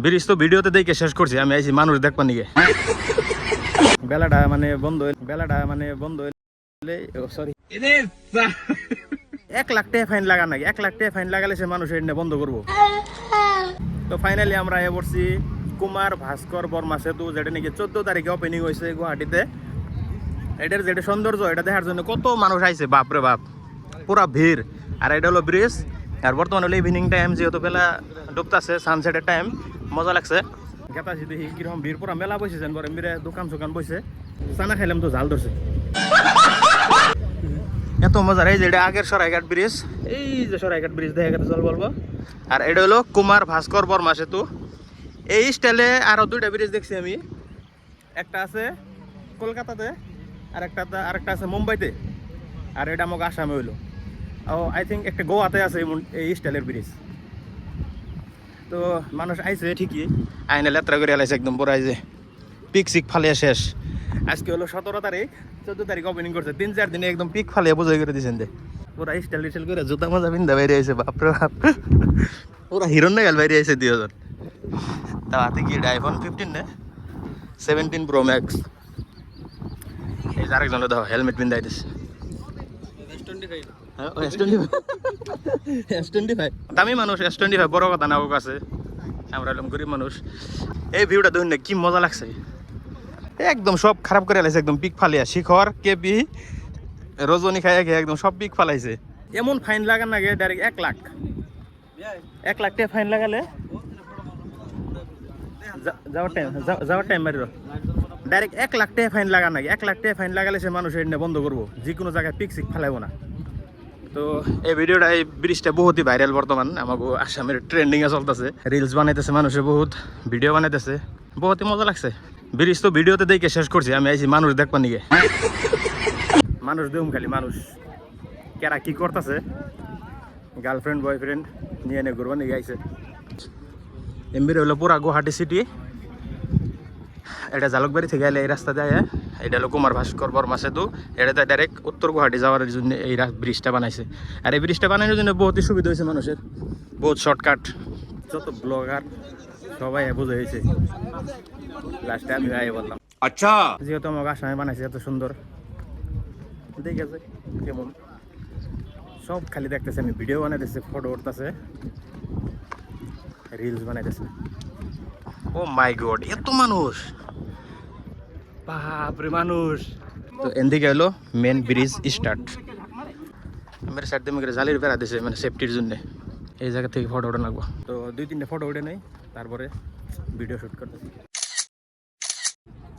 Bridge তো ভিডিওতে দেখে শেষ করছি, আমি আইছি মানুষ দেখবার নিকে। বেলাটা মানে বন্ধ হইলে সরি 1 লাখ টাকা ফাইন লাগা নাকি, 1 লাখ টাকা ফাইন লাগালে সে মানুষ এটা বন্ধ করবো। তো ফাইনালি আমরা এ পড়ছি কুমার ভাস্কর বর্মা সেতু, যেটা নাকি 14 তারিখে ওপেনিং হয়েছে গুয়াহাটিতে। এটার যেটা সৌন্দর্য এটা দেখার জন্য কত মানুষ আইছে, বাপরে বাপ, পুরা ভিড়। আর এটা হলো ব্রিজ। আর বর্তমানে হলো ইভিনিং টাইম, যেহেতু বেলা ডুবতেছে, সানসেটের টাইম, মজা লাগছে। গেতাছি দেখি কিরকম ভিড়, পুরা মেলা বসেছেন, পরে মিরে দোকান সোকান বসে, চানা খাইলাম তো ঝাল ধরছে, এত মজার। এই যে এটা আগের সরাইঘাট ব্রিজ, এই যে সরাইঘাট ব্রিজ দেখা গেছে, চল বলবো। আর এটা হলো কুমার ভাস্কর বর্মা সেতু। এই স্টাইলে আরো 2টা ব্রিজ দেখছি আমি, একটা আছে কলকাতাতে, আরেকটা আছে মুম্বাইতে, আর এটা আমাকে আসামে হইলো। ও আই থিঙ্ক একটা গোয়াতে আছে এই স্টাইলের ব্রিজ। তো মানুষ আইছে ঠিকই, আইনে লেত্রা করে আলাইছে একদম, পুরো যে পিক সিক ফালিয়া শেষ। আজকে হলো 17 তারিখ, 14 তারিখ ওপেনিং করছে, 3-4 দিনে একদম পিক ফালিয়া বোঝাই করে দিয়েছেন দে। পুরা স্টাইল করে জুতা মজা পিন্ধা বাইরে আইছে, বাপরে বাপ, পুরা হিরণ গেল বাইরে আইছে 2000। তা হাতে কি আইফোন 15 না 17 প্রো ম্যাক্স। এই যে আরেকজন দেখো হেলমেট পিন্ধা আইতেছে, দামি মানুষ, S25 বড় কথা না, ও কাছে আমরা এলাম গরিব মানুষ। এই ভিউটা দেখুন না, কি মজা লাগছে, একদম সব খারাপ করে আলাইছে, একদম পিক ফালিয়া, শিখর কেপি রজনী খাইয়া খেয়ে একদম সব পিক ফালাইছে। এমন ফাইন লাগান না গে, ডাইরেক্ট 1 লাখ টাকা ফাইন লাগালে যাওয়ার টাইম মারিল, ডাইরেক্ট 1 লাখ টাকা ফাইন লাগান নাকি, 1 লাখ টাকা ফাইন লাগালে সে মানুষ এটা বন্ধ করবো, যে কোনো জায়গায় পিক সিক ফালাইবো না। তো এই ভিডিওটা, এই ব্রিজটা বহুতই ভাইরাল বর্তমান, আমাকে আসামের ট্রেন্ডিংয়ে চলতেছে, রিলস বানাইতেছে মানুষে, বহুত ভিডিও বানাইতেছে, বহুতই মজা লাগছে। ব্রিজ তো ভিডিওতে দেখে শেষ করছি, আমি আইছি মানুষ দেখবার নিকে। মানুষ দেখুন খালি মানুষ, কেরা কি করতেছে, গার্লফ্রেন্ড বয়ফ্রেন্ড নিয়ে এনে ঘুরবার নিকে আইছে। এমবির হলো পুরা গুয়াহাটি সিটি। এটা জালুকবাড়ি থেকে এলে এই রাস্তা যায়, এটা হলো কুমার ভাস্কর বর্মা সেতু। এটাতে ডাইরেক্ট উত্তর গুয়াহাটি যাওয়ার জন্য এই ব্রিজটা বানাইছে। আর এই ব্রিজটা বানানোর জন্য বহুতই সুবিধা হয়েছে মানুষের, বহুত শর্টকাট। যত ব্লগার সবাই বুঝে হয়েছে, লাস্টে আমি আই বললাম আচ্ছা, যেহেতু আমাকে আসামে বানাইছে এত সুন্দর, দেখেছে কেমন সব খালি দেখতেছে, আমি ভিডিও বানাইতেছে, ফটো উঠতেছে, রিলস বানাইতেছে। ও মাই গড, এত মানুষ, বাপরে মানুষ। তো এদিকে হলো মেন ব্রিজ স্টার্ট। আমার সাইড দিয়ে জালির বেড়া দিছে, মানে সেফটির জন্য। এই জায়গা থেকে ফটো উঠে রাখবো, তো 2-3টা ফটো উঠে নেই, তারপরে ভিডিও শুট করতেছি।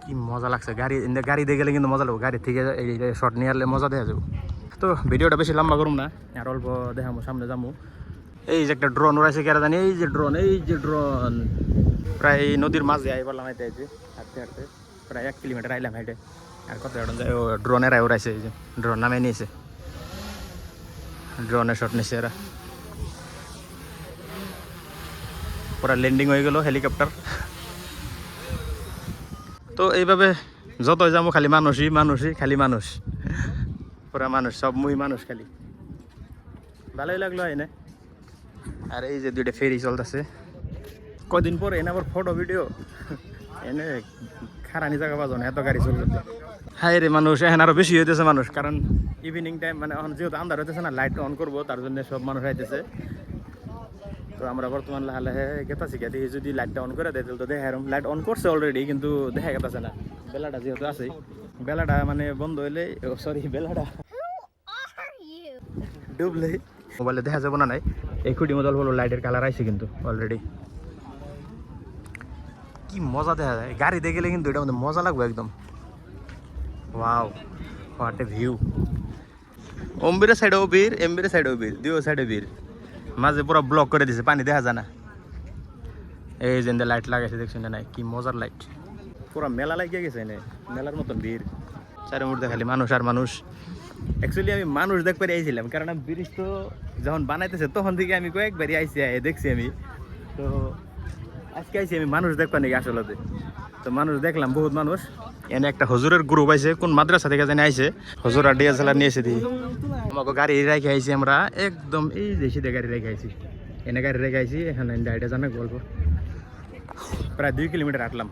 কি মজা লাগছে, গাড়ি দিয়ে গেলে কিন্তু মজা লাগবে, গাড়ি থেকে এই শট নিয়ে আসলে মজা দেখা যাবো। তো ভিডিওটা বেশি লম্বা করুম না, আর অল্প দেখাবো, সামনে যাবো। এই যে একটা ড্রোন উড়াইছে কেরা জানি, এই যে ড্রোন প্রায় নদীর মাঝে আই বললাম, হাইতে হাঁটতে প্রায় 1 কিলোমিটার আইলাম হাইটে। আর কত যায়, ও ড্রোনের উড়াইছে, এই যে ড্রোন নামে নিয়েছে, ড্রোনের শট নিয়েছে এরা। পুরা ল্যান্ডিং হয়ে গেল হেলিকপ্টার। তো এইভাবে যতই যাবো খালি মানুষই খালি মানুষ, পুরা মানুষ, সব মুই মানুষ খালি। ভালোই লাগলো এনে। আর এই যে 2টা ফেরি চলতেছে, কদিন পরে এনে আবার ফটো ভিডিও, এনে খারানি জায়গা বাজো না, এত গাড়ি চলতেছে। হাই রে মানুষ, এখন আরো বেশি হইতেছে মানুষ, কারণ ইভিনিং টাইম, মানে এখন যেহেতু আন্ধার হইতেছে না, লাইট অন করবো, তার জন্য সব মানুষ আইতেছে। তো আমরা বর্তমান লাহে গেতাছি, দেখি যদি লাইটটা অন করে দেয় তাহলে তো দেখা, লাইট অন করছে অলরেডি, কিন্তু দেখা গেতেছে না। বেলাটা যেহেতু আছে, বেলাটা মানে বন্ধ হইলে, সরি বেলাটা ডুবলে মোবাইলে দেখা যাবো না। নাই এই খুঁটি মজল হলো, লাইটের কালার আইছে কিন্তু অলরেডি। কি মজা দেখা যায়, গাড়ি দিয়ে গেলে কিন্তু এটা মধ্যে মজা লাগবে একদম। Wow, what a view. অম্বিরের সাইডেও বীর, এমবিরের সাইডেও বীর, 2 সাইডে বীর, মাঝে পুরো ব্লক করে দিছে, পানি দেখা যায় না। এই যে লাইট লাগাইছে, দেখছেন না, নাই কি মজার লাইট, পুরো মেলা লাগিয়ে গেছে, মেলার মতন ভিড়, চারের মধ্যে খালি মানুষ আর মানুষ। অ্যাকচুয়ালি আমি মানুষ দেখবার আইছিলাম, কারণ আমি ব্রিজ তো যখন বানাইতেছে তখন থেকে আমি কয়েকবারই আইসি, দেখছি আমি। তো আজকে আইসি আমি মানুষ দেখবার নাকি আসলে। তো মানুষ দেখলাম, বহুত মানুষ। এনে একটা হুজুরের গ্রুপ আইছে, কোন মাদ্রাসা থেকে জানি আইছে, হুজুর আর DSLR নিয়ে এসে দিই আমাকে গাড়ি রেখে আইছি আমরা, একদম এই যে সিধে গাড়ি রেখে আইছি, এনে গাড়ি রেখে আইছি, এখানে এটা জানে গল্প। প্রায় 2 কিলোমিটার হাঁটলাম।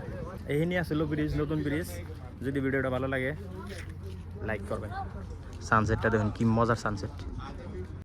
এই নিয়ে আসলো ব্রিজ, নতুন ব্রিজ। যদি ভিডিওটা ভালো লাগে লাইক করবেন। সানসেটটা দেখুন কি মজার সানসেট।